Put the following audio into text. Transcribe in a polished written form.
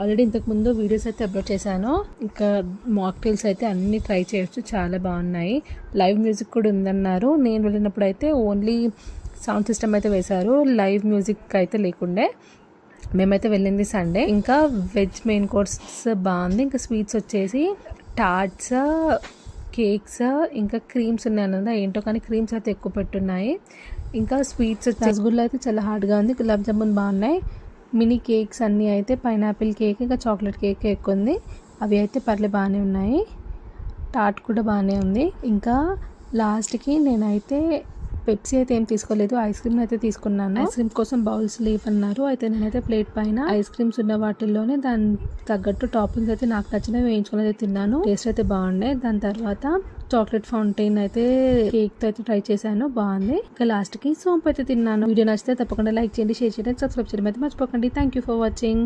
Already ఇంతకుముందు videos అయితే upload చేశాను. ఇంకా మాక్టైల్స్ అయితే అన్నీ ట్రై చేయొచ్చు, చాలా బాగున్నాయి. లైవ్ మ్యూజిక్ కూడా ఉందన్నారు. నేను వెళ్ళినప్పుడు అయితే ఓన్లీ సౌండ్ సిస్టమ్ అయితే వేశారు, లైవ్ మ్యూజిక్ అయితే లేకుండే. మేమైతే వెళ్ళింది సండే. ఇంకా వెజ్ మెయిన్ కోర్స్ బాగుంది. ఇంకా స్వీట్స్ వచ్చేసి టార్ట్స్, కేక్స్, ఇంకా క్రీమ్స్ ఉన్నాయి అన్నది ఏంటో కానీ క్రీమ్స్ అయితే ఎక్కువ పెట్టున్నాయి. ఇంకా స్వీట్స్ రసగుల్లా అయితే చాలా హార్డ్గా ఉంది. గులాబ్ జామున్ బాగున్నాయి. మినీ కేక్స్ అన్నీ అయితే పైనాపిల్ కేక్, ఇంకా చాక్లెట్ కేక్ ఎక్కువ ఉంది. అవి అయితే పర్లే బాగానే ఉన్నాయి. టార్ట్ కూడా బాగానే ఉంది. ఇంకా లాస్ట్కి నేనైతే పెప్సీ అయితే ఏం తీసుకోలేదు, ఐస్ క్రీమ్ అయితే తీసుకున్నాను. ఐస్ క్రీమ్ కోసం బౌల్స్ లీవ్ అన్నారు. అయితే నేనైతే ప్లేట్ పైన ఐస్ క్రీమ్స్ ఉన్న వాటిల్లోనే దాని తగ్గట్టు టాపింగ్స్ అయితే నాకు నచ్చినవి వేయించుకొని అయితే తిన్నాను. టేస్ట్ అయితే బాగుండే. దాని తర్వాత చాక్లెట్ ఫౌంటైన్ అయితే కేక్ తో అయితే ట్రై చేశాను, బాగుంది. ఇంకా లాస్ట్ కి సోంపు అయితే తిన్నాను. వీడియో నచ్చితే తప్పకుండా లైక్ చేయండి, షేర్ చేయండి, సబ్స్క్రైబ్ చేయడం అయితే మర్చిపోకండి. Thank you for watching.